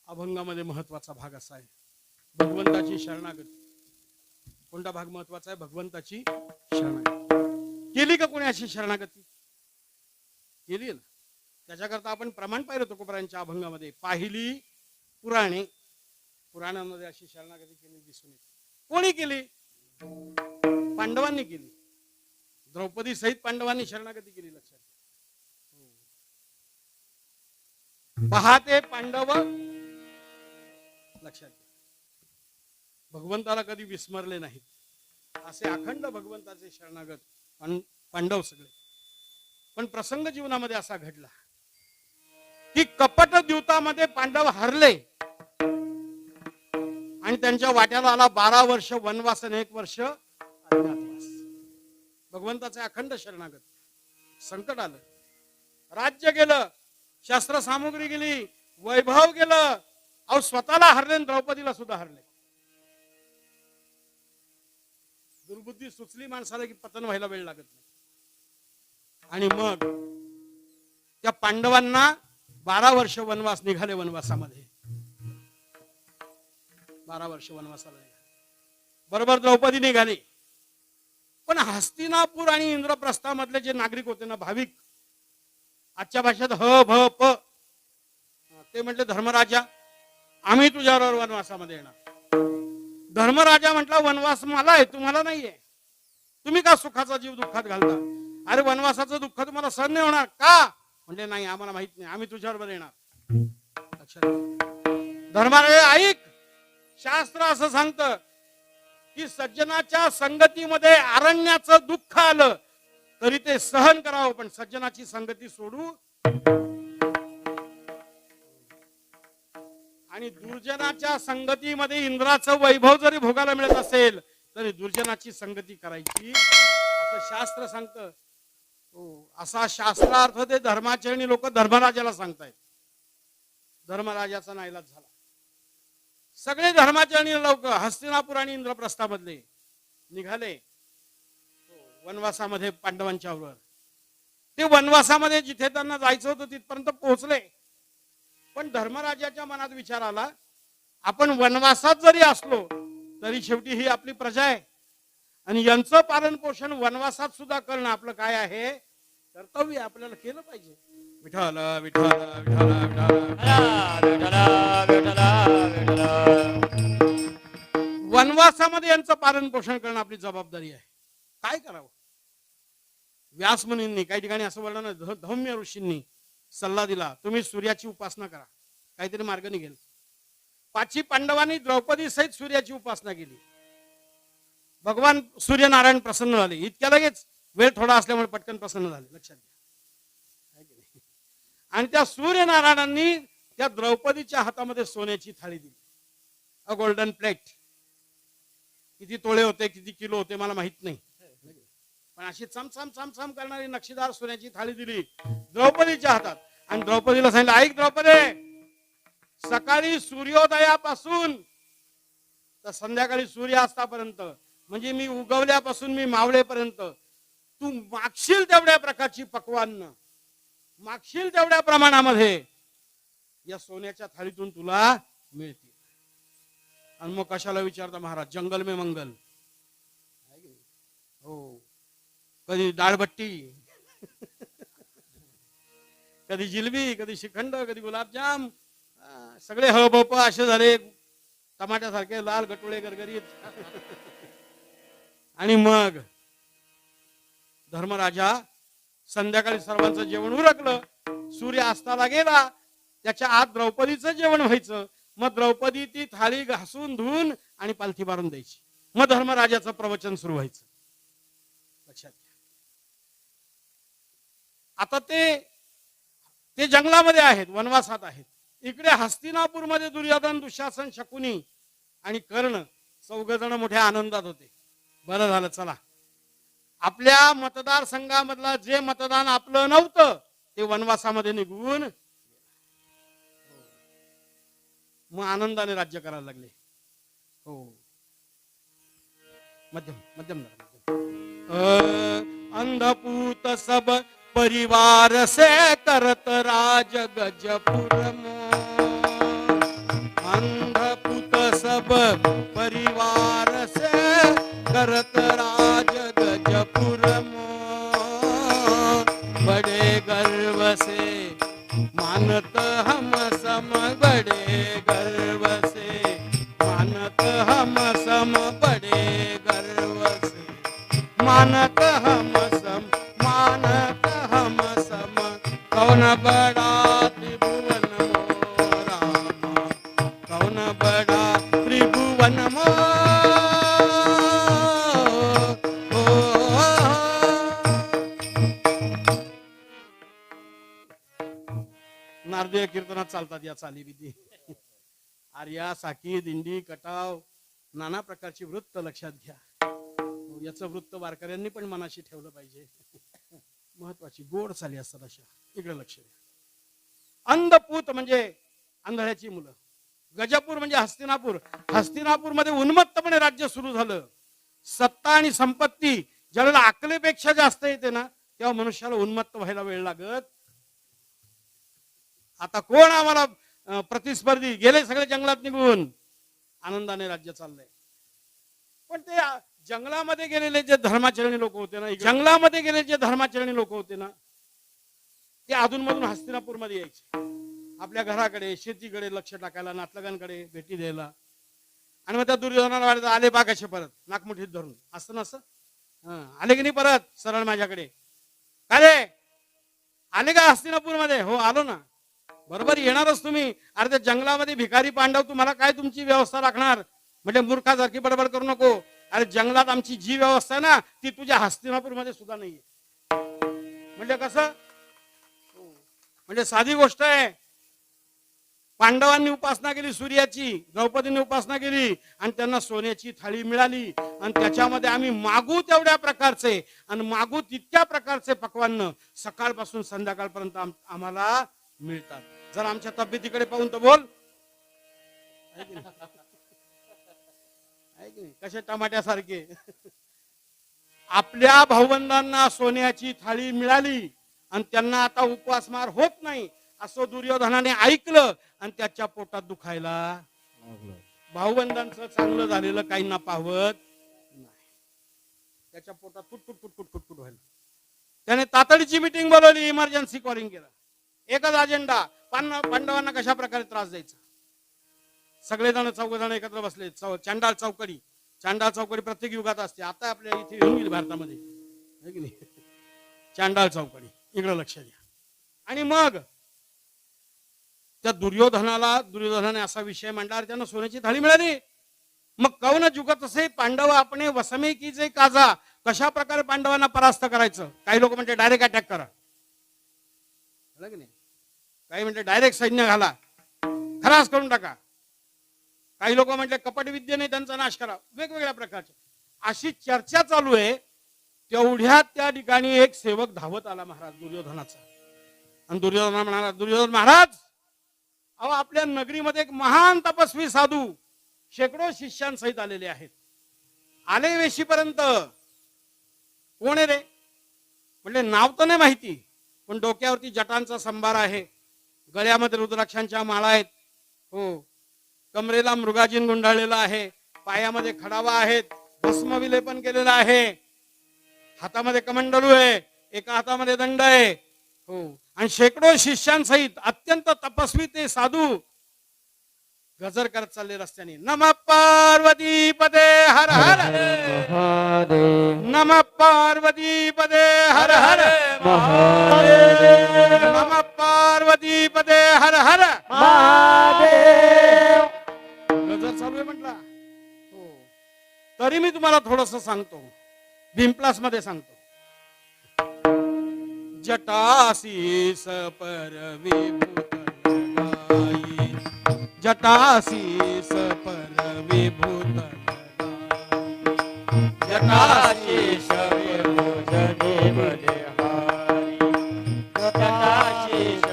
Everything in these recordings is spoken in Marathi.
अभंगामध्ये महत्वाचा भाग असा आहे, भगवंताची शरणागती. कोणता भाग महत्वाचा आहे? भगवंताची शरणागती. केली का कोणी अशी शरणागती? केली ना. त्याच्याकरता आपण प्रमाण पाहिलं तुकोबारायांच्या अभंगामध्ये. पाहिली पुराणे, पुराणांमध्ये अशी शरणागती केली दिसून येते. कोणी केली? पांडवांनी केली. द्रौपदी सहित पांडवांनी शरणागती केली. लक्षात पाहते पांडव, लक्षात घ्या. भगवंताला कधी विस्मरले नाहीत. असे अखंड भगवंताचे शरणागत पांडव सगळे. पण प्रसंग जीवनामध्ये असा घडला की कपट द्यूतामध्ये पांडव हरले आणि त्यांच्या वाट्याला आला 12 वर्ष वनवास आणि 1 वर्ष अज्ञातवास. भगवंताचे अखंड शरणागत. संकट आलं, राज्य गेलं, शस्त्र सामुग्री गेली, वैभव गेलं, अहो स्वतःला हरले, द्रौपदीला सुद्धा हरले. दुर्बुद्धी सुचली माणसाला की पतन व्हायला वेळ लागत नाही. आणि मग त्या पांडवांना 12 वर्ष वनवास निघाले. वनवासामध्ये 12 वर्ष वनवासाला निघाले. बरोबर द्रौपदी निघाली. पण हस्तिनापूर आणि इंद्रप्रस्थामधले जे नागरिक होते ना, भाविक, आजच्या भाषेत ह भ प, ते म्हटले धर्मराजा आम्ही तुझ्याबरोबर वनवासामध्ये येणार. धर्मराजा म्हटला वनवास मला आहे, तुम्हाला नाहीये. तुम्ही का सुखाचा जीव दुःखात घालता? अरे वनवासाचं दुःख तुम्हाला सहन नाही होणार का? म्हणजे नाही, आम्हाला माहित नाही, आम्ही तुझ्याबरोबर येणार. धर्मराजा ऐक, शास्त्र असं सांगतं की सज्जनाच्या संगतीमध्ये अरण्याचं दुःख आलं तरी ते सहन करावं, पण सज्जनाची संगती सोडू. आणि दुर्जनाच्या संगतीमध्ये इंद्राचं वैभव जरी भोगायला मिळत असेल तरी दुर्जनाची संगती करायची असं शास्त्र सांगतं. असा शास्त्रार्थ ते धर्माचरणी लोक धर्मराजाला सांगतायत. धर्मराजाचा नाईलाज झाला. सगळे धर्माचरणी लोक हस्तिनापूर आणि इंद्रप्रस्थामधले निघाले वनवासामध्ये पांडवांच्या बरोबर. ते वनवासामध्ये जिथे त्यांना जायचं होतं तिथपर्यंत पोहोचले. पण धर्मराजाच्या मनात विचार आला, आपण वनवासात जरी असलो तरी शेवटी ही आपली प्रजा आहे आणि यांचं पालन पोषण वनवासात सुद्धा करणं आपलं काय आहे, कर्तव्य. आपल्याला केलं पाहिजे. विठ्ठल विठ्ठल विठ्ठल. वनवासामध्ये यांचं पालन पोषण करणं आपली जबाबदारी आहे. काय करावं? व्यास मुनींनी काही ठिकाणी असं वर्णन, धौम्य ऋषींनी सल्ला दिला, तुम्ही सूर्याची उपासना करा, काहीतरी मार्ग निघेल. 5 पांडवांनी द्रौपदी सहित सूर्याची उपासना केली. भगवान सूर्यनारायण प्रसन्न झाले. इतक्या लगेच वेळ थोडा असल्यामुळे पटकन प्रसन्न झाले. लक्षात घ्या. आणि त्या सूर्यनारायणांनी त्या द्रौपदीच्या हातामध्ये सोन्याची थाळी दिली, अ गोल्डन प्लेट. किती तोळे होते, किती किलो होते मला माहित नाही, पण अशी चमचम चमचम करणारी नक्षीदार सोन्याची थाळी दिली द्रौपदीच्या हातात. आणि द्रौपदीला सांगितलं, ऐक द्रौपदी, सकाळी सूर्योदयापासून तर संध्याकाळी सूर्यास्तापर्यंत, म्हणजे मी उगवल्यापासून मी मावळेपर्यंत तू मागशील तेवढ्या प्रकारची पक्वान्न, मागशील तेवढ्या प्रमाणामध्ये या सोन्याच्या थाळीतून तुला मिळतील. आणि मग कशाला विचारता महाराज, जंगल में मंगल. हो, कधी डाळबट्टी, कधी जिलबी, कधी श्रीखंड, कधी गुलाबजाम, सगळे हबप असे झाले टमाट्यासारखे लाल गटुळे गरगरीत. आणि मग धर्मराजा संध्याकाळी सर्वांचं जेवण उरकलं, सूर्य अस्ताला गेला, त्याच्या आत द्रौपदीचं जेवण व्हायचं. मग द्रौपदी ती थाळी घासून धुवून आणि पालथी मारून द्यायची. मग धर्मराजाचं प्रवचन सुरू व्हायचं. लक्षात घ्या. आता ते जंगलामध्ये आहेत, वनवासात आहेत. इकडे हस्तिनापूरमध्ये दुर्योधन, दुःशासन, शकुनी आणि कर्ण 4 जण मोठ्या आनंदात होते. बरं झालं, चला आपल्या मतदारसंघामधला जे मतदान आपलं नव्हतं ते वनवासामध्ये निघून मग आनंदाने राज्य करायला लागले. हो, मध्यम मध्यम. अंधपूत सब परिवार से करत राज गजपुर अंधपुत सब परिवार से करत राज गजपुर मोर, बड़े गर्व से मानत हम सम, बड़े गर्व से मानत हम सम, बड़े गर्व से मानत हम सम, मानत हम सम। कौन बड़ा त्रिभुवन मोरा, कौन बड़ा त्रिभुवन नारदीय कीर्तनात चालतात या चाली विधी. आर्या, साकी, दिंडी, कटाव, नाना प्रकारची वृत्त लक्षात घ्या. याचं वृत्त वारकऱ्यांनी पण मनाशी ठेवलं पाहिजे. महत्वाची गोड चाली असतात अशा. इकडे लक्ष द्या. अंधपूत म्हणजे आंधळ्याची मुलं. गजपूर म्हणजे हस्तिनापूर. हस्तिनापूर मध्ये उन्मत्तपणे राज्य सुरू झालं. सत्ता आणि संपत्ती ज्यावेळेला अकलेपेक्षा जास्त येते ना, तेव्हा मनुष्याला उन्मत्त व्हायला वेळ लागत. आता कोण आम्हाला प्रतिस्पर्धी, गेले सगळे जंगलात निघून, आनंदाने राज्य चाललंय. पण ते जंगलामध्ये गेलेले जे धर्माचरणी लोक होते ना, जंगलामध्ये गेलेले जे धर्माचरणी लोक होते ना, ते अधूनमधून हस्तिनापूरमध्ये यायचे. आपल्या घराकडे, शेतीकडे लक्ष टाकायला, नातलगांकडे भेटी द्यायला. आणि मग त्या दुर्योधनाला वाटत आले बा कसे परत, नाकमुठीत धरून. असं नसं आले की नाही परत सरळ माझ्याकडे. काय रे, आले का हस्तिनापूरमध्ये? हो आलो ना. बरोबर येणारच तुम्ही. अरे त्या जंगलामध्ये भिकारी पांडव तुम्हाला काय तुमची व्यवस्था राखणार? म्हणजे मूर्खासारखी बडबड करू नको. अरे जंगलात आमची जी व्यवस्था आहे ना, ती तुझ्या हस्तिनापूरमध्ये सुद्धा नाहीये. म्हणजे कसं? म्हणजे साधी गोष्ट आहे. पांडवांनी उपासना केली सूर्याची, द्रौपदींनी उपासना केली आणि त्यांना सोन्याची थाळी मिळाली. आणि त्याच्यामध्ये आम्ही मागू तेवढ्या प्रकारचे आणि मागू तितक्या प्रकारचे पक्वान्न सकाळपासून संध्याकाळपर्यंत आम्हाला मिळतात. जर आमच्या तब्येतीकडे पाहून तर बोल, कसे टमाट्यासारखे. आपल्या भाऊबंधांना सोन्याची थाळी मिळाली आणि त्यांना आता उपवासमार होत नाही असं दुर्योधनाने ऐकलं आणि त्याच्या पोटात दुखायला. भाऊबंधांचं चांगलं झालेलं काहींना पाहवत नाही, त्याच्या पोटात कुटकुट कुटकुट कुटकुट व्हायला. त्याने तातडीची मीटिंग बोलवली, इमर्जन्सी कॉलिंग केलं. एकच अजेंडा, पांडवांना कशा प्रकारे त्रास द्यायचा. सगळेजण चौघजण एकत्र बसले. चांडाळ चौकडी. चांडाळ चौकडी प्रत्येक युगात असते. आता आपल्या इथे येऊन गेली भारतामध्ये, है की नाही? चांडाळ चौकडी. इकडं लक्ष द्या. आणि मग त्या दुर्योधनाने असा विषय मांडला, त्यांना सोन्याची थाळी मिळाली. मग कौन जुगत असे पांडव आपणे वसमे की जे काजा. कशा प्रकारे पांडवांना परास्त करायचं. काही लोक म्हणते डायरेक्ट अटॅक करा, की नाही? काही म्हणते डायरेक्ट सैन्य घाला, खलास करून टाका. काही लोक म्हटले कपट विद्येने त्यांचा नाश करा. वेगवेगळ्या प्रकारच्या अशी चर्चा चालू आहे. तेवढ्यात त्या ठिकाणी एक सेवक धावत आला महाराज दुर्योधनाचा. आणि दुर्योधना म्हणाला, दुर्योधन महाराज, अहो आपल्या नगरीमध्ये एक महान तपस्वी साधू शेकडो शिष्यांसहित आलेले आहेत. आले वेशीपर्यंत. कोण आहे रे? म्हणजे नाव तर नाही माहिती, पण डोक्यावरती जटांचा संभार आहे, गळ्यामध्ये रुद्राक्षांच्या माळा आहेत, हो, कमरेला मृगाजीन गुंडाळलेला आहे, पायामध्ये खडावा आहेत, भस्म विलेपन केलेलं आहे, हातामध्ये कमंडलू आहे, एका हातामध्ये दंड आहे, हो, आणि शेकडो शिष्यांसहित अत्यंत तपस्वी ते साधू गजर करत चालले रस्त्याने. नमः पार्वती पदे हर हर महादेव, नमः पार्वती पदे हर हर महादेव, नमः पार्वती पदे हर हर महादेव. गजर चालू आहे म्हटला. हो, तरी मी तुम्हाला थोडस सांगतो, भीमप्लास मध्ये सांगतो. जटासीस पर विभूत लगाई, जटासीस पर विभूत लगाई, जटासीस विभूत बलिहारी, जटासीस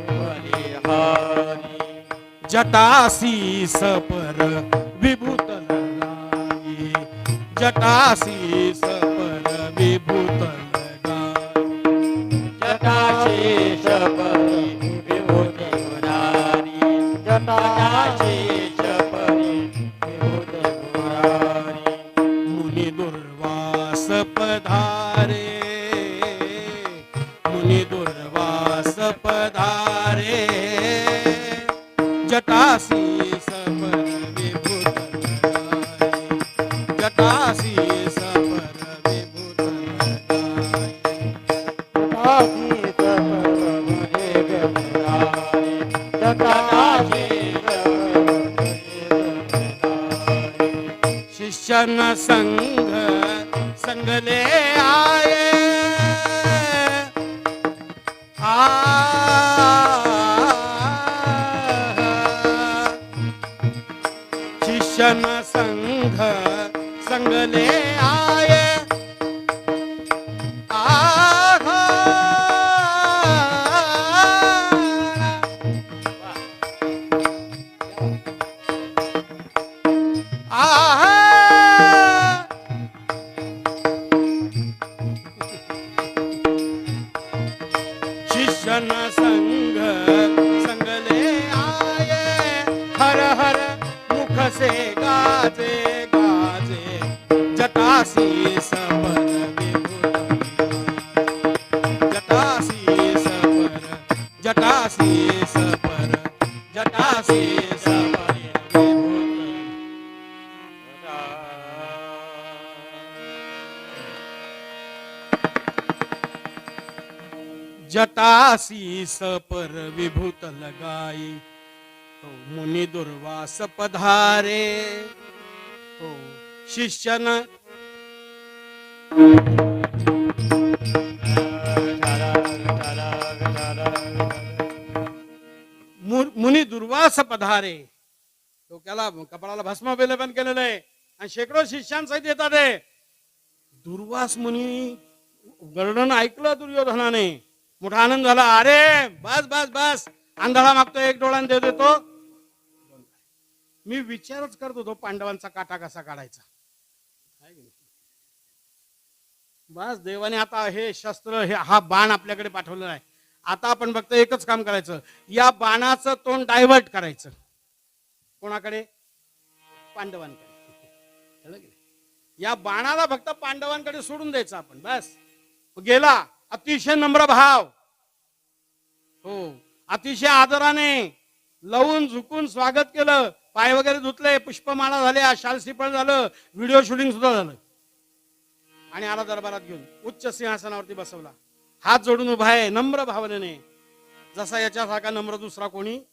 बलिहारी, जटासीस पर विभूत लगाई, जटासीस पर विभूत लगाई, जटासीस पर विभूत जटाशीष परी विभूत मुरारी मुनी दुर्वास पधारे मुनी दुर्वास पधारे जटाशीष पर विभूत लगाए जटाशीष पर विभूत लगाए जटाशीष पर मुझे व्यवहारे जटाशीष शिष्यन संग संग ले आए शिष्यन संघ संग ले आए शिष्यन संग संग ले आए हर हर मुख से गाजे गाजे जटाशीष पर विभूत जटाशीष पर जटाशीष पर जटाशीष पर जटाशीष पर विभूत लगाई तो मुनि दुर्वास पधारे तो शिष्यन मुनी दुर्वास पधारे डोक्याला कपाळाला भस्म विलेपन केलेलं आहे आणि शेकडो शिष्यांसहित येतात आहे दुर्वास मुनी वर्णन ऐकलं दुर्योधनाने मोठा आनंद झाला अरे बस बस बस आंधळा मागतो एक डोळा देव देतो मी विचारच करत होतो पांडवांचा काटा कसा काढायचा बस देवाने आता हे शस्त्र हे हा बाण आपल्याकडे पाठवलेला आहे आता आपण फक्त एकच काम करायचं या बाणाचं तोंड डायव्हर्ट करायचं कोणाकडे पांडवांकडे या बाणाला फक्त पांडवांकडे सोडून द्यायचं आपण बस गेला अतिशय नम्र भाव हो अतिशय आदराने लवून झुकून स्वागत केलं पाय वगैरे धुतले पुष्पमाळा झाल्या शाल श्रीफळ झालं व्हिडिओ शूटिंग सुद्धा झालं आणि आला दरबारात घेऊन उच्च सिंहासनावरती बसवला हात जोडून उभा आहे नम्र भावनेने जसा याच्यासारखा नम्र दुसरा कोणी नाही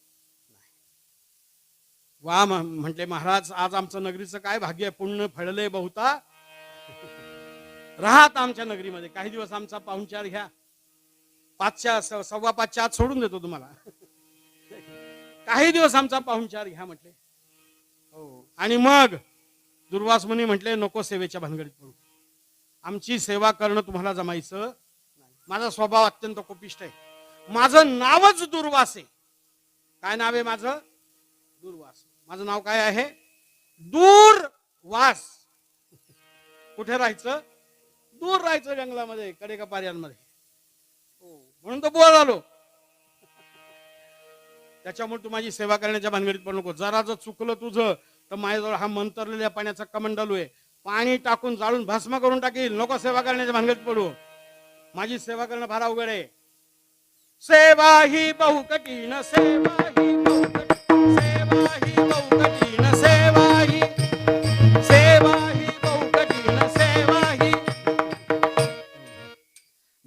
वा म्हटले महाराज आज आमचं नगरीचं काय भाग्य पुण्य फळले बहुता राहत आमच्या नगरीमध्ये काही दिवस आमचा पाहुणचार घ्या 5:15 आत सोडून देतो तुम्हाला काही दिवस आमचा पाहुणचार घ्या म्हटले हो आणि मग दुर्वास मुनी म्हटले नको सेवेच्या भानगडीत पडू आमची सेवा करणं तुम्हाला जमायचं नाही माझा स्वभाव अत्यंत कोपिष्ट आहे माझं नावच दुर्वास आहे काय नाव आहे माझं दुर्वास माझं नाव काय आहे दूरवास कुठे राहायचं दूर राहायचं जंगलामध्ये कडेकपाऱ्यांमध्ये म्हणून तो बुवा झालो त्याच्यामुळे तू माझी सेवा करण्याच्या भानगडीत पण नको जरा जर चुकलं तुझं तर माझ्याजवळ हा मंतरलेल्या पाण्याचा कमंडलू आहे पाणी टाकून जाळून भस्म करून टाकील नको सेवा करण्याच्या भानगडीत पडू माझी सेवा करणं फार अवघड आहे सेवा ही बहु कठीण सेवा ही बहु कठीण सेवा ही बहु कठीण सेवा ही बहु कठीण सेवा ही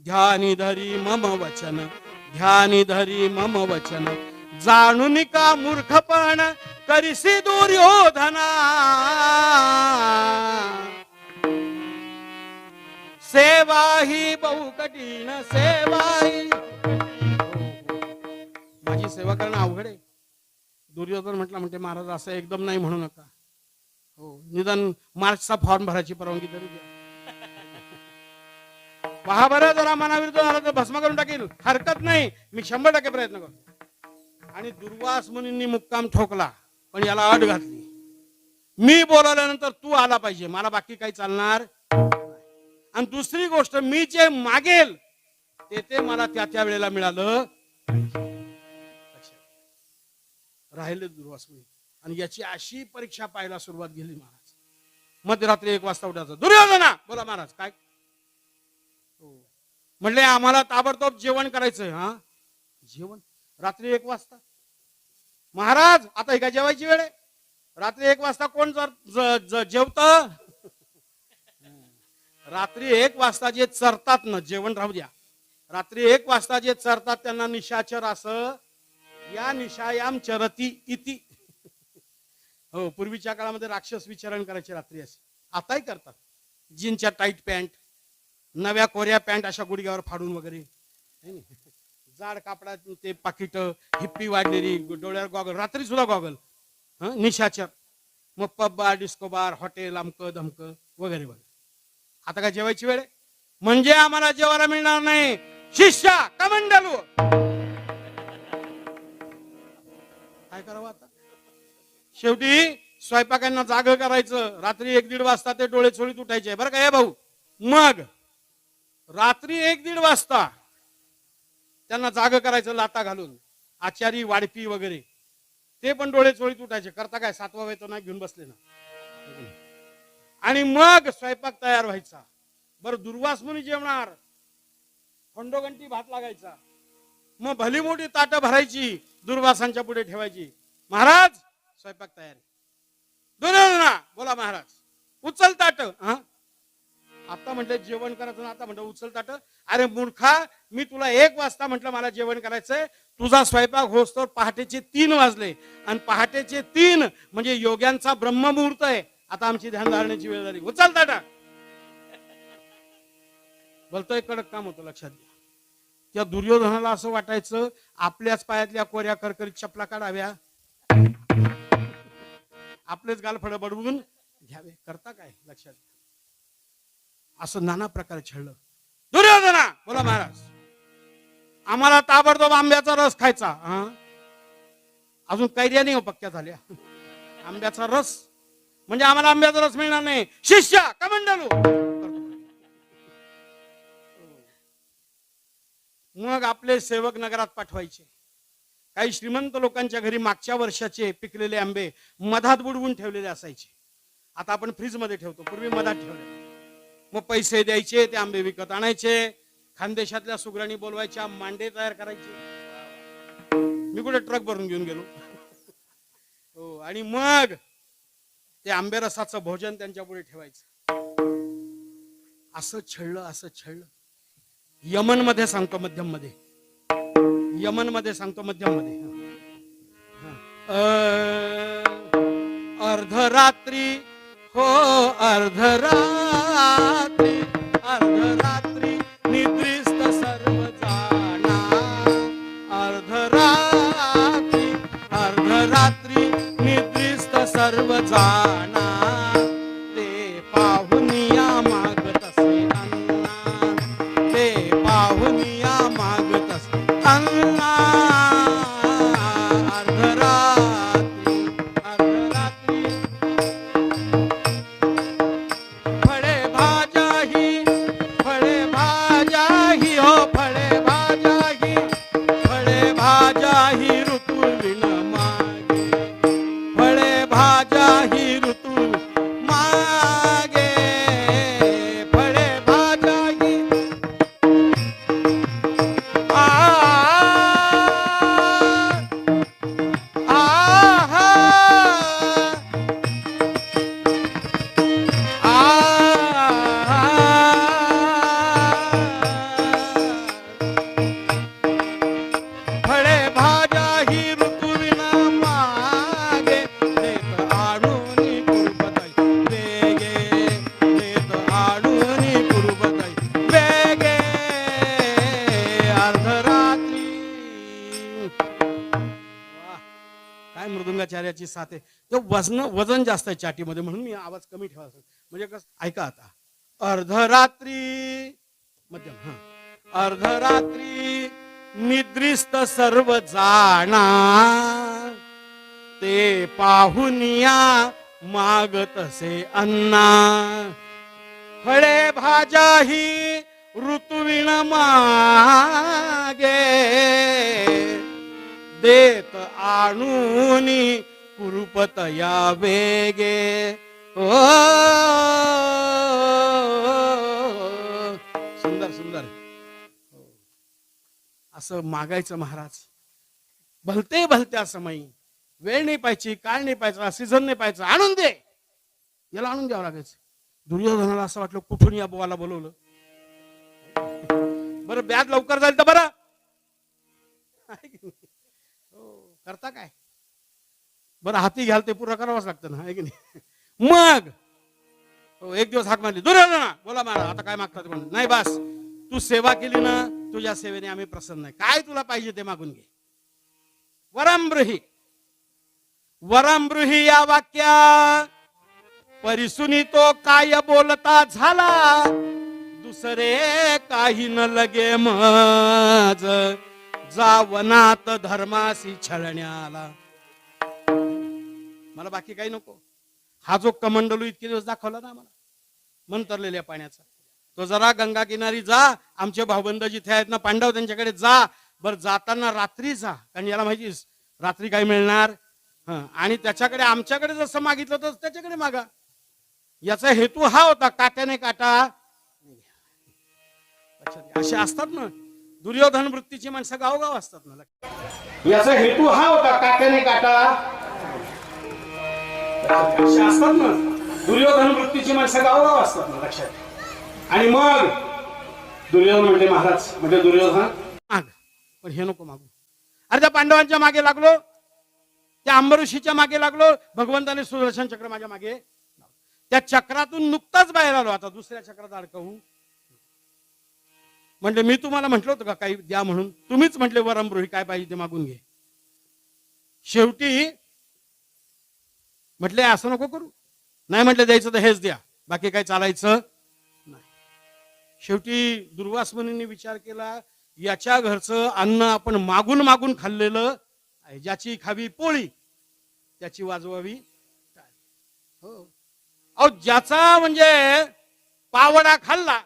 ध्यानी धरी मम वचन ध्यानी धरी मम वचन जाणून का मूर्खपण करिसी दुर्योधना सेवा ही बहु कठीण सेवा ही माझी सेवा करणं अवघड आहे दुर्योधन म्हणते महाराज असं एकदम नाही म्हणू नका हो निदान मार्चचा फॉर्म भरायची परवानगी तरी द्या पहा बरं जरा मनाविरुद्ध झाला तर भस्म करून टाकील हरकत नाही मी 100% प्रयत्न करतो आणि दुर्वास मुनींनी मुक्काम ठोकला पण याला अट घातली मी बोलवल्यानंतर तू आला पाहिजे मला बाकी काही चालणार आणि दुसरी गोष्ट मी जे मागेल ते मला त्या वेळेला मिळालं राहिले दुर्वासमुनी. आणि याची अशी परीक्षा पाहायला सुरुवात केली महाराज. मध्यरात्री 1 वाजता उठायचं. दुर्योधना बोला महाराज काय. म्हणले आम्हाला ताबडतोब जेवण करायचंय. हा जेवण रात्री 1 वाजता महाराज आता ही काय जेवायची वेळ आहे. रात्री 1 वाजता कोण जेवत. रात्री 1 वाजता जे चरतात ना, जेवण राहू द्या, रात्री 1 वाजता जे चरतात त्यांना निशाचर असं या निशायाम चरती इति. हो, पूर्वीच्या काळामध्ये राक्षस विचरण करायचे रात्री असे. आताही करतात. जीनच्या टाईट पॅन्ट, नव्या कोऱ्या पॅन्ट अशा गुडघ्यावर फाडून वगैरे, जाड कापडा ते पाकिट, हिप्पी वाढलेली, डोळ्यावर गॉगल, रात्री सुद्धा गॉगल. निशाचर. मग pub bar, disco bar, hotel, अमकं धमकं वगैरे वगैरे. आता काय जेवायची वेळ आहे. म्हणजे आम्हाला जेवायला मिळणार नाही. शिष्या कमंडलू काय करावं आता. शेवटी स्वयंपाकांना जाग करायचं. रात्री 1-1:30 वाजता ते डोळे चोळीत उठायचे बरं का हे भाऊ. मग रात्री 1-1:30 वाजता त्यांना जाग करायचं लाता घालून. आचारी वाडपी वगैरे ते पण डोळे चोळीत उठायचे. करता काय 7वा वेतन घेऊन बसले ना. आणि मग स्वयंपाक तयार व्हायचा. बरं दुर्वासमुनी जेवणार. खंडोगंटी भात लागायचा. मग भली मोठी ताटं भरायची, दुर्वासांच्या पुढे ठेवायची. महाराज स्वयंपाक तयार. दुर्योधना बोला महाराज उचल ताट. आता म्हटलं जेवण करायचं, आता म्हटलं उचल ताट. अरे मूर्खा, मी तुला 1 वाजता म्हटलं मला जेवण करायचंय. तुझा स्वयंपाक होस तर पहाटेचे 3 वाजले. आणि पहाटेचे 3 म्हणजे योग्यांचा ब्रह्ममुहूर्त आहे. आता आमची ध्यान धारण्याची वेळ झाली. उचल ताट. बोलतोय कडक काम होतं. लक्षात घ्या. त्या दुर्योधनाला असं वाटायचं आपल्याच पायातल्या कोऱ्या करकरीत चपला काढाव्या, आपलेच गालफड बडवून घ्यावे. करता काय. लक्षात घ्या. असं नाना प्रकारे छळलं. दुर्योधना बोला महाराज आम्हाला ताबडतोब आंब्याचा रस खायचा. अजून कैर्या नाही पक्क्या झाल्या. आंब्याचा रस म्हणजे आम्हाला आंब्याचा रस मिळणार नाही. शिष्या कमंडलू. मग आपले सेवक नगरात पाठवायचे. काही श्रीमंत लोकांच्या घरी मागच्या वर्षाचे पिकलेले आंबे मधात बुडवून ठेवलेले असायचे. आता आपण फ्रीज मध्ये ठेवतो, पूर्वी मधात ठेवले. मग पैसे द्यायचे, ते आंबे विकत आणायचे. खानदेशातल्या सुगराणी बोलवायच्या, मांडे तयार करायचे. मी कुठे ट्रक भरून घेऊन गेलो. हो, आणि मग ते आंबे रसाचं भोजन त्यांच्या पुढे ठेवायचं. असं छळलं, असं छळलं. यमन मध्ये सांगतो, मध्यम मध्ये, यमन मध्ये सांगतो, मध्यम मध्ये. अर्धरात्री हो अर्धरात्री, अर्धरात्री निद्रिस्त सर्व जाणा. अर्धरात्री, अर्धरात्री निद्रिस्त सर्व जाणा. ते पाहुनिया मागत असे अन्ना, ते पाहुनिया मागत असे अन्ना. मृदुंगाचार्याची साथ आहे. ते वजन जास्त आहे चाटीमध्ये, म्हणून मी आवाज कमी ठेवायचा. म्हणजे कसं ऐका आता. अर्धरात्री मध्यम. अर्धरात्री निद्रिस्त सर्व जाणा. ते पाहुनिया मागतसे अन्ना. फळे भाज्याही ऋतुविण मागे. देत आणूनी कुरुपतया वेगे. ओ सुंदर सुंदर. असं मागायचं महाराज. भलते भलत्या समयी वेळ नाही पाहिजे, काळ नाही पाहिजे, सीझन नाही पाहिजे, आणून दे. याला आणून द्यावं लागायचं. दुर्योधनाला असं वाटलं कुठून या बोवाला बोलवलं. बरं ब्याज लवकर जाईल तर बरं. करता काय. बरं हाती घ्याल ते पुरं करावंच लागतं ना, आहे की नाही. मग एक दिवस हाक मारली, दुर्योधना बोला मारा आता काय मागतात. नाही बस तू सेवा केली ना, तुझ्या सेवेने आम्ही प्रसन्न आहे. काय तुला पाहिजे ते मागून घे. वरंब्रुही. वरंब्रुही या वाक्या परिसुनी तो काय बोलता झाला. दुसरे काही न लगे मज जावनात धर्मासी छळण्याला. मला बाकी काही नको. हा जो कमंडलू इतके दिवस दाखवला ना मला मंतरलेल्या पाण्याचा, तो जरा गंगा किनारी जा. आमचे भाऊबंद जिथे आहेत ना पांडव त्यांच्याकडे जा. बर जाताना रात्री जा, कारण याला माहिती रात्री काय मिळणार. आणि त्याच्याकडे आमच्याकडे जसं मागितलं तर त्याच्याकडे मागा. याचा हेतू हा होता, काट्याने काटा. असे असतात ना दुर्योधन वृत्तीची माणसं गावगाव असतात ना. याचा हेतू हा होता, काट्याने काटा. असे असतात ना दुर्योधन वृत्तीची माणसं गावगाव असतात ना लक्षात. आणि मग दुर्योधन म्हणजे महाराज म्हणजे दुर्योधन माग. पण हे नको मागू. अरे त्या पांडवांच्या मागे लागलो, त्या अंबऋषीच्या मागे लागलो. भगवंताने सुदर्शन चक्र माझ्या मागे. त्या चक्रातून नुकताच बाहेर आलो, आता दुसऱ्या चक्रात अडकवू. म्हणजे मी तुम्हाला म्हटलं होतं का काही द्या म्हणून. तुम्हीच म्हटले वरंब्रुही काय पाहिजे ते मागून घे. शेवटी म्हटले असं नको करू. नाही म्हटले द्यायचं तर हेच द्या, बाकी काय चालायचं नाही. शेवटी दुर्वास मुनींनी विचार केला, याच्या घरचं अन्न आपण मागून मागून खाल्लेलं आहे. ज्याची खावी पोळी त्याची वाजवावी टाळी. हो अहो, ज्याचा म्हणजे पावडा खाल्ला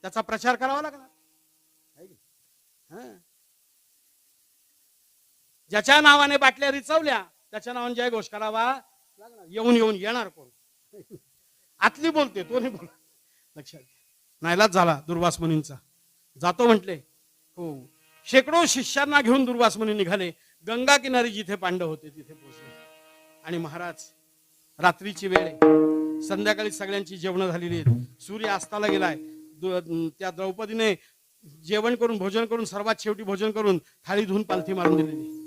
त्याचा प्रचार करावा लागला. ज्याच्या नावाने बाटल्या रिचवल्या त्याच्या नावाने जय घोष करावा लागणार. येऊन येऊन येणार कोण. आतली बोलते तो नाही बोल. लक्षात नाईलाज झाला दुर्वास मुनींचा. जातो म्हटले. हो शेकडो शिष्यांना घेऊन दुर्वास मुनी निघाले. गंगा किनारी जिथे पांडव होते तिथे पोहोचले. आणि महाराज रात्रीची वेळ आहे, संध्याकाळी सगळ्यांची जेवण झालेली आहेत, सूर्य अस्ताला गेलाय. त्या द्रौपदीने जेवण करून भोजन करून सर्वात शेवटी भोजन करून थाळी धुवून पालथी मारून दिलेली.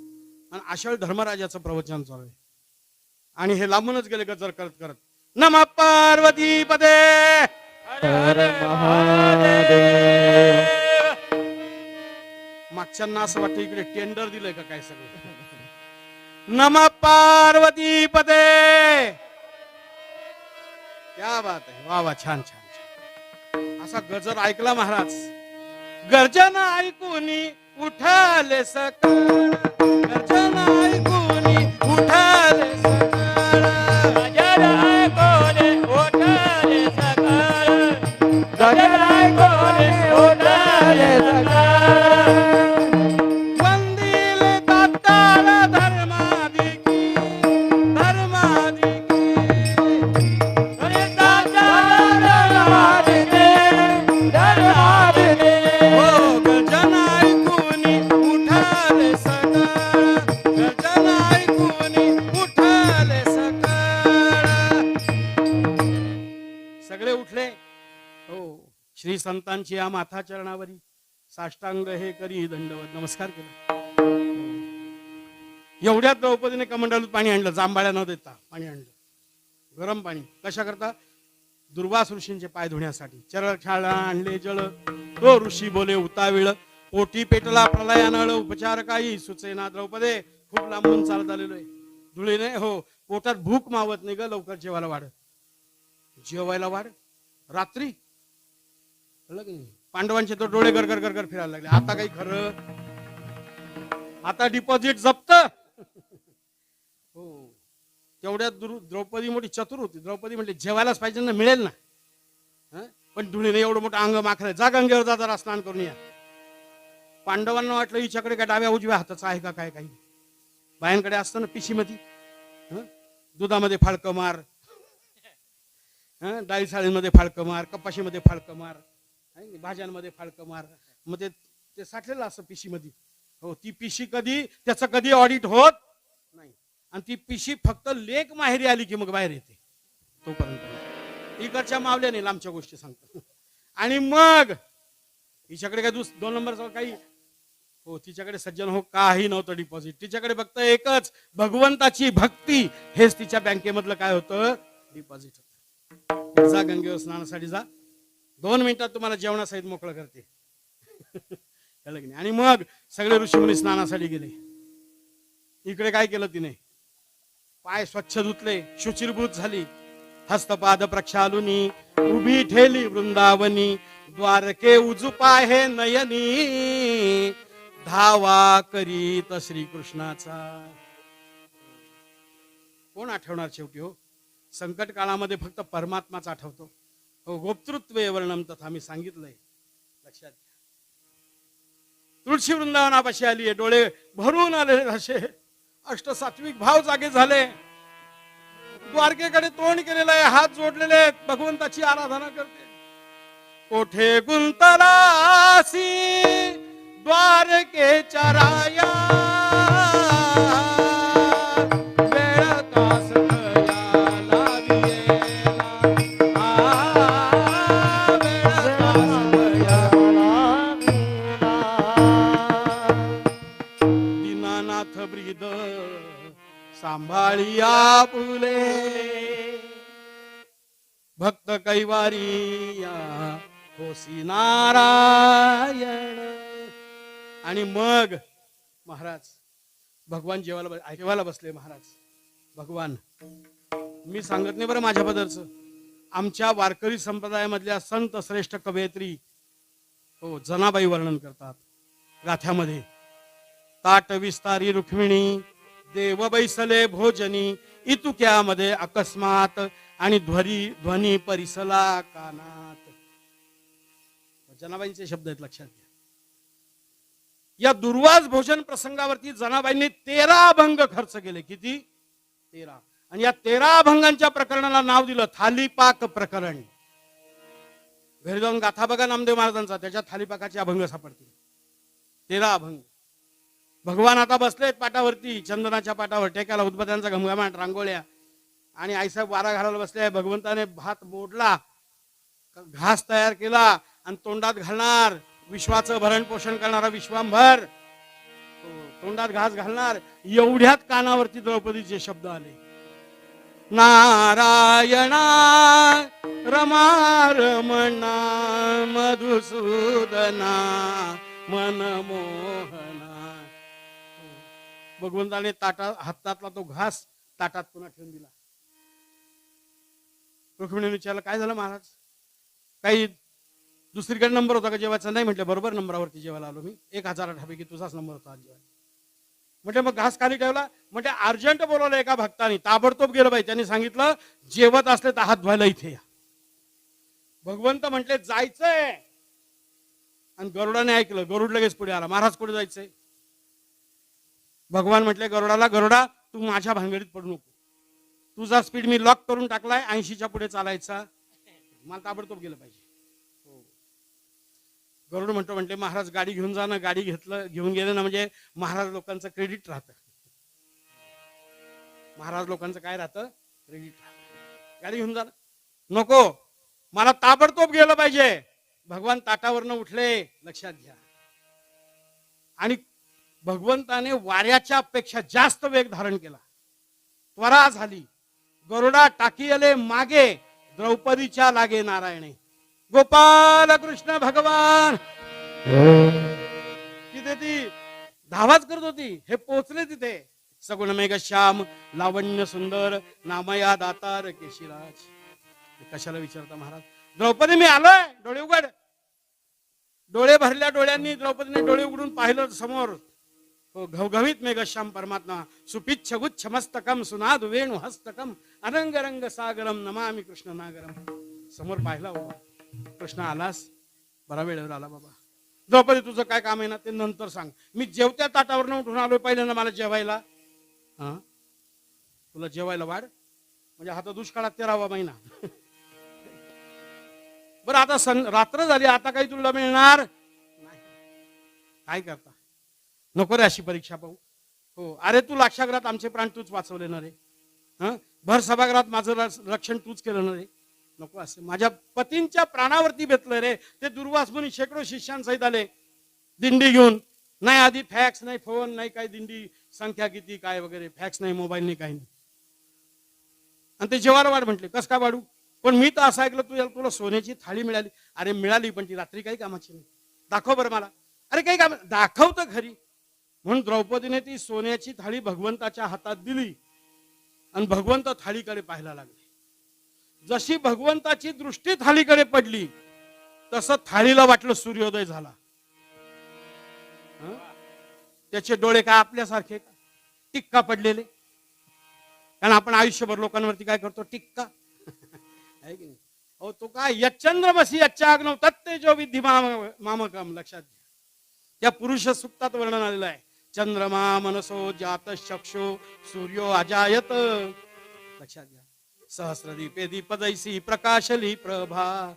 आणि अशा धर्मराजाचं प्रवचन चालू आहे. आणि हे लांबूनच गेले गजर करत करत, नमः पार्वती पदे हर महादेव. मागच्यांना असं वाटतं इकडे टेंडर दिलंय का काय सगळं. नमः पार्वती पदे. क्या बात आहे. वा वा छान छान छान. असा गजर ऐकला महाराज. गर्जना ऐकूनी उठाले सकाळ. गर्जना ऐकूनी उठाले सकाळ. गर्जना ऐकूनी उठाले सकाळ. गर्जना ऐकूनी उठाले सकाळ. वंदिले तात्काळ धर्माधिकी. धर्माधिकी. सगळे उठले. हो श्री संतांची या माथा चरणावरी साष्टांग हे करी दंडवत नमस्कार केला. एवढ्यात द्रौपदीने कमंडलूत पाणी आणलं. जांभाळ्या न देता पाणी आणलं, गरम पाणी. कशा करता. दुर्वास ऋषींचे पाय धुण्यासाठी. चरळ खाळा आणले जळ. तो ऋषी बोले उताविळ. पोटी पेटला प्रलयानळ. उपचार काही सुचेना द्रौपदे. खूप लांबून चालत आलेलो आहे. धुळीने हो पोटात भूक मावत नाही ग. लवकर जेवायला वाढ. जेवायला वाढ. रात्री पांडवांचे तर डोळे गरगर गरगर फिरायला लागले. आता काही खरं. आता डिपॉझिट जप्त. हो तेवढ्यात द्रौपदी मोठी चतुर होती. द्रौपदी म्हटली जेवायलाच पाहिजे ना, मिळेल ना. पण धुळीने एवढं मोठं अंग माखलं. जा गंगेवर जा जरा स्नान करून या. पांडवांना वाटलं हिच्याकडे काय डाव्या उजव्या हाताचा आहे का काय काही. बायांकडे असतं ना पिशीमध्ये, दुधामध्ये फाळकं मार, डाळी साळीमध्ये फाळकं मार, कपाशीमध्ये फाळकं मार, भाज्यांमध्ये फाळकं मार. मग ते साठलेलं असं पिशीमध्ये. हो, ती पिशी त्याचं कधी ऑडिट होत नाही. आणि ती पिशी फक्त लेक माहेरी आली की मग बाहेर येते. तोपर्यंत इकडच्या मावल्याने लांबच्या गोष्टी सांगतो. आणि मग हिच्याकडे काय 2 नंबरचा काही, हो तिच्याकडे सज्जन हो काही नव्हतं डिपॉझिट. तिच्याकडे फक्त एकच भगवंताची भक्ती, हेच तिच्या बँकेमधलं काय होतं, डिपॉझिट होतं. जा गंगेवर स्नानासाठी जा, 2 मिनिटात तुम्हाला जेवणासहित मोकळं करते. आणि मग सगळे ऋषीमुनी स्नानासाठी गेले. इकडे काय केलं तिने, पाय स्वच्छ धुतले, शुचिरभूत झाली, हस्तपाद प्रक्षालुनी उभी ठेली वृंदावनी, द्वारके उजुपाहे नयनी, धावा करीत श्रीकृष्णाचा. कोण आठवणार शेवटी हो, संकट काळामध्ये फक्त परमात्माच आठवतो. हो, गोप्तृत्व वर्णम तथा मी सांगितलंय, लक्षात घ्या. तुळशी वृंदावनापाशी आली, डोळे भरून आले असे, अष्टसात्विक भाव जागे झाले, द्वारकेकडे तोंड केलेलं आहे, हात जोडलेले आहेत, भगवंताची आराधना करते. कोठे गुंतलासी द्वारकेच्या राया, वेळ तास दयाला दियेला, वेळ तास दयाला दिला. दीनानाथ ब्रीद सांभाळिया फुले, भक्त कैवारिया होसी नारायण. आणि मग महाराज भगवान जेवायला बसले. महाराज भगवान, मी सांगत नाही बरं माझ्या बद्दलच, आमच्या वारकरी संप्रदायामधल्या संत श्रेष्ठ कवयित्री हो जनाबाई वर्णन करतात गाथ्यामध्ये. ताट विस्तारी रुक्मिणी, देव बैसले भोजनी, इतुक्यामध्ये अकस्मात, आणि ध्वनी परिसला कानात. जनाबाईंचे शब्द आहेत, लक्षात घ्या. या दुर्वास भोजन प्रसंगावरती जनाबाईंनी 13 अभंग खर्च केले. किती? 13. आणि या 13 अभंगांच्या प्रकरणाला नाव दिलं थालीपाक प्रकरण. घरी जाऊन गाथा बघा नामदेव महाराजांचा, त्याच्यात थालीपाकाचे अभंग सापडतील. 13 अभंग. भगवान आता बसलेत पाटावरती, चंदनाच्या पाटावर, टेकाला उदबत्यांचा घमघमाट, रांगोळ्या, आणि आईसाहेब वारा घालायला बसले. भगवंताने भात मोडला, घास तयार केला आणि तोंडात घालणार. विश्वाचं भरण पोषण करणारा विश्वांभर तोंडात घास घालणार. एवढ्यात कानावरती द्रौपदीचे शब्द आले, नारायणा रमारमणा मधुसूदना मनमोहना. भगवंताने हातातला तो घास ताटात पुन्हा ठेवून दिला. रुक्मिणीने विचारलं, काय झालं महाराज, काही दुसरीकडे नंबर होता का जेवायचा? नाही म्हटलं, बरोबर नंबरावरती जेवायला आलो मी, 1008 पैकी तुझाच नंबर होता आज जेवायला. म्हटलं मग घास खाली ठेवला? म्हणजे अर्जंट बोलवलं एका भक्तानी, ताबडतोब गेलं बाई. त्यांनी सांगितलं जेवत असले तर हात धुवायला इथे या. भगवंत म्हटले जायचंय, आणि गरुडाने ऐकलं. गरुड लगेच पुढे आला, महाराज कुठे जायचंय? भगवान म्हटले गरुडाला, गरुडा तू माझ्या भानगडीत पडू नको, तुझा स्पीड मी लॉक करून टाकलाय, 80च्या पुढे चालायचा, मला ताबडतोब गेलं पाहिजे. गरुड म्हटले महाराज गाडी घेऊन जा ना. गाडी घेऊन गेले ना म्हणजे महाराज लोकांचं क्रेडिट राहतं. महाराज लोकांचं काय राहतं? क्रेडिट राहतं. गाडी घेऊन जा ना. नको, मला ताबडतोब गेलं पाहिजे. भगवान ताटावरनं उठले, लक्षात घ्या. आणि भगवंताने वाऱ्याच्या पेक्षा जास्त वेग धारण केला, त्वरा झाली. गरुडा टाकी आले मागे, द्रौपदीच्या लागे नारायणे. गोपाल कृष्ण भगवान तिथे ती धावाच करत होती. हे पोचले तिथे. सगुण मेघ श्याम लावण्य सुंदर नामया दातार केशिराज. कशाला विचारता महाराज? द्रौपदी मी आलोय, डोळे उघड. डोळे भरल्या डोळ्यांनी द्रौपदीने डोळे उघडून पाहिलं समोर. घवघवीत मेघश्याम परमात्मा, सुपिच्छ गुच्छ मस्तकम सुनाद वेणु हस्तकम अनंग रंग सागरम नमामि कृष्ण नागरम. समोर पाहिला बाबा, कृष्ण आलास, बरा वेळेवर आला बाबा. द्रौपदी तुझं काय काम आहे ना ते नंतर सांग, मी जेवत्या ताटावरनं उठून आलोय, पहिल्यांदा मला जेवायला हा, तुला जेवायला वाढ म्हणजे हा तर दुष्काळात 13वा महिना. बरं आता रात्र झाली, आता काही तुला मिळणार नाही. काय करता, नको रे अशी परीक्षा पाहू. हो, अरे तू लाक्षागृहात आमचे प्राण तूच वाचवले ना रे. हं, भर सभागृहात माझं रक्षण तूच केलं ना रे. नको असे, माझ्या पतींच्या प्राणावरती बेतलं रे. ते दुर्वास मुनी शेकडो शिष्यांसहित आले दिंडी घेऊन. नाही आधी फॅक्स नाही, फोन नाही, काही दिंडी संख्या किती काय वगैरे, फॅक्स नाही, मोबाईल नाही, काही नाही. आणि ते जेवायला वाढ म्हटले. कस काय वाढू, पण मी तर असं ऐकलं तुला सोन्याची थाळी मिळाली. अरे मिळाली, पण ती रात्री काही कामाची नाही. दाखव बरं मला. अरे काही काम दाखव तर खरी. म्हणून द्रौपदीने ती सोन्याची थाळी भगवंताच्या हातात दिली आणि भगवंत थाळीकडे पाहायला लागले. जशी भगवंताची दृष्टी थाळीकडे पडली तसं थाळीला वाटलं सूर्योदय झाला. त्याचे डोळे काय आपल्यासारखे का टिक्का पडलेले? कारण आपण आयुष्यभर लोकांवरती काय करतो, टिक्का. आहे की नाही? हो, तो काय यच्चंद्रमसी यच्चाग्नौ तत्तेजो विद्धी मामकम. लक्षात घ्या, त्या पुरुष सुक्तात वर्णन आलेलं आहे. चंद्रमा मनसो जात चक्षु सूर्यो अजायत. लक्षात घ्या, सहस्रदीपे दीपदैसी प्रकाशली प्रभा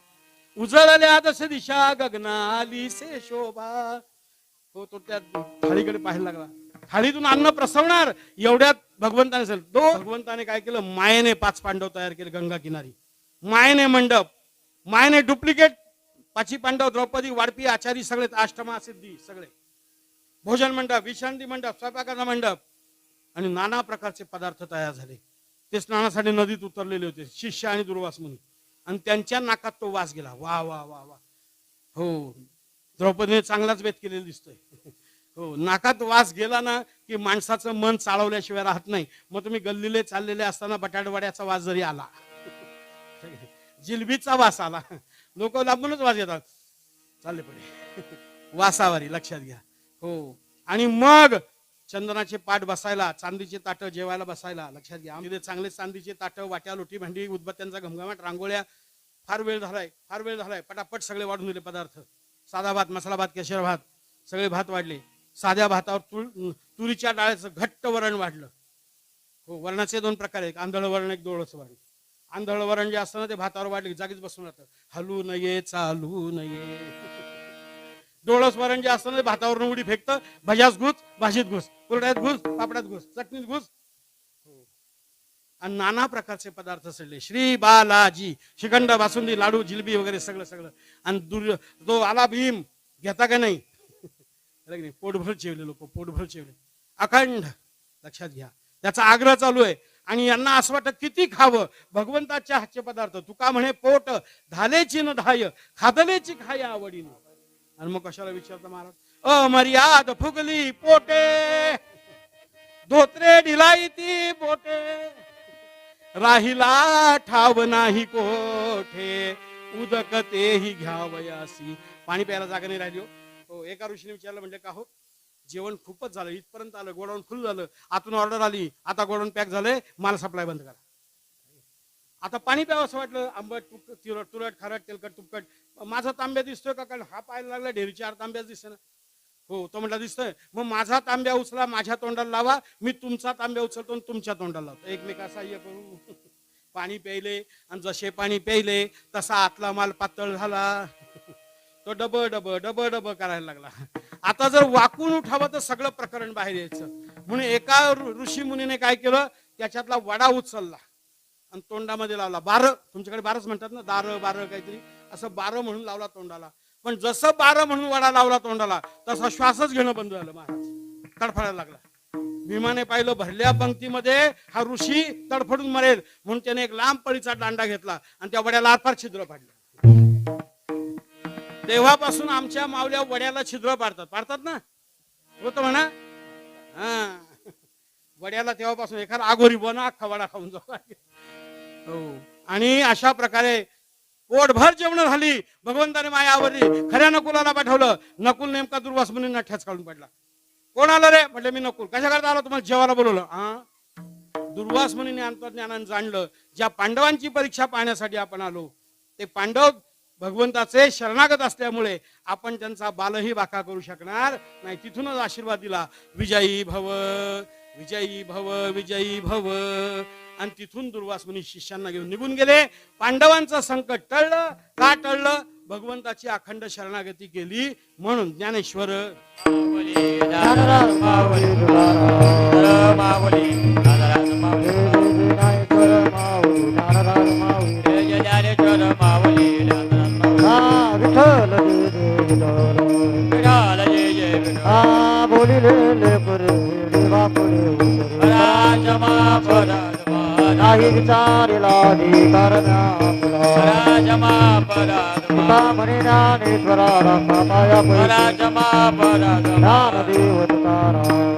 उजळल्या दश दिशा गगनाली से शोभा. हो, तो त्या थाळीकडे पाहायला लागला. थाळीतून अन्न प्रसवणार एवढ्यात भगवंताने भगवंताने काय केलं, मायेने 5 पांडव तयार केले गंगा किनारी. मायेने मंडप, मायेने डुप्लिकेट 5 पांडव, द्रौपदी, वाडपी, आचारी सगळे, अष्टमा सिद्धी सगळे, भोजन मंडप, विश्रांती मंडप, स्वयंपाकाचा मंडप आणि नाना प्रकारचे पदार्थ तयार झाले. ते स्नानासाठी नदीत उतरलेले होते शिष्य आणि दुर्वास मुनी, आणि त्यांच्या नाकात तो वास गेला. वा वा वा वा. हो, द्रौपदीने चांगलाच भेद केलेला दिसतोय. हो, नाकात वास गेला ना की माणसाचं मन चाळवल्याशिवाय राहत नाही. मग तुम्ही गल्लीले चाललेले असताना बटाटवड्याचा वास जरी आला, जिलबीचा वास आला, लोक लांबूनच वास येतात, चालले पुढे वासावारी. लक्षात घ्या. हो, आणि मग चंदनाचे पाट बसायला, चांदीचे ताटं जेवायला बसायला. लक्षात घ्या, आम्ही चांगले चांदीचे ताटं, वाट्या, लोटी, भांडी, उदबत्त्यांचा घमघमाट, रांगोळ्या. फार वेळ झालाय, पटापट सगळे वाढून दिले पदार्थ. साधा भात, मसाला भात, केशर भात, सगळे भात वाढले. साध्या भातावर तुरीच्या डाळ्याचं घट्ट वरण वाढलं. हो, वरणाचे 2 प्रकार आहेत, आंधळ वरण, एक डोळस वरण. आंधळ वरण जे असतं ना, ते भातावर वाढले जागीच बसून राहतं, हलू नये चालू नये. डोळस वरण जे असतं ना, ते भातावरून उडी फेकतं, भज्यात घुस, भाजीत घुस, कुरड्यात घुस, पापडात घुस, चटणीत घुस. आणि नाना प्रकारचे पदार्थ सडले. श्री बालाजी, श्रीखंड, बासुंदी, लाडू, जिलबी वगैरे सगळं सगळं. आणि तो आला भीम, घेता का नाही? पोटभर जेवले लोक, पोटभर जेवले अखंड. लक्षात घ्या, त्याचा आग्रह चालू आहे. आणि यांना असं वाटतं किती खावं भगवंताच्या हातचे पदार्थ. तुका म्हणे पोट धालेची न धाय, खादलेची खाय आवडीनं. आणि मग कशाला विचारता महाराज, अमर्याद फुगली पोटे, धोत्रे ढिलाई ती बोटे, राहिला ठाव नाही कोठे, उदकतेही घ्यावयासी. पाणी प्यायला जागा नाही राहिली. हो, एका ऋषीने विचारलं, म्हणजे का हो, जेवण खूपच झालं, इथपर्यंत आलं, गोडाऊन फुल झालं, आतून ऑर्डर आली, आता गोडाऊन पॅक झालंय, माल सप्लाय बंद करा. आता पाणी प्यावं असं वाटलं, आंबट, तुरट, खारट, तेलकट, तुपकट. माझा तांब्या दिसतोय का? कारण हा पाहायला लागला ढेरीची 4 तांब्याच दिसते ना. हो, तो म्हटला दिसतोय. मग माझा तांब्या उचला, माझ्या तोंडाला लावा, मी तुमचा तांब्या उचलतो तुमच्या तोंडाला लावतो, एकमेका सहाय्य करू. पाणी प्यायले, आणि जसे पाणी प्यायले तसा आतला माल पातळ झाला. तो डब डब डब डब करायला लागला. आता जर वाकून उठावं तर सगळं प्रकरण बाहेर यायचं. म्हणून एका ऋषी मुनीने काय केलं, त्याच्यातला वडा उचलला आणि तोंडामध्ये लावला. 12, तुमच्याकडे 12च म्हणतात ना, दार 12 काहीतरी असं, 12 म्हणून लावला तोंडाला. पण जसं 12 म्हणून वडा लावला तोंडाला, तसा श्वासच घेणं बंद झालं. महाराज तडफडायला लागला. भीमाने पाहिलं, भरल्या पंक्तीमध्ये हा ऋषी तडफडून मरेल, म्हणून त्याने एक लांब पळीचा दांडा घेतला आणि त्या वड्याला आरपार छिद्र पाडलं. तेव्हापासून आमच्या मावल्या वड्याला छिद्र पाडतात ना, होत म्हणा. हा, वड्याला तेव्हापासून एखादा आगोरी बना, अख्खा वडा खाऊन जाऊ. हो, आणि अशा प्रकारे पोटभर जेवण झाली. भगवंताने माया आवरली. खऱ्या नकुलाला पाठवलं. नकुल नेमका दुर्वास मुनींना ठेच काढून पडला. कोण आलं रे? म्हटलं मी नकुल. कशा करता आला? तुम्हाला जेवायला बोलवलं. हा, दुर्वास मुनीने अंतर्ज्ञानाने जाणलं, ज्या पांडवांची परीक्षा पाहण्यासाठी आपण आलो, ते पांडव भगवंताचे शरणागत असल्यामुळे आपण त्यांचा बालही बाका करू शकणार नाही. तिथूनच आशीर्वाद दिला, विजयी भव विजयी भव आणि तिथून दुर्वास मुनी शिष्यांना घेऊन निघून गेले. पांडवांचं संकट टळलं. का टळलं? भगवंताची अखंड शरणागती केली म्हणून. ज्ञानेश्वर नाही विचारिला म्हणे ज्ञानेश्वरा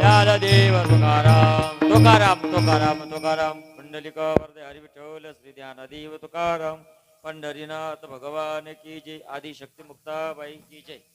ज्ञानदेव तुकाराम तुकाराम पुंडलिक वरदे हरी विठ्ठल श्री ज्ञानदेव तुकाराम पंढरीनाथ भगवान की जय. आदिशक्ती मुक्ताबाई की जय.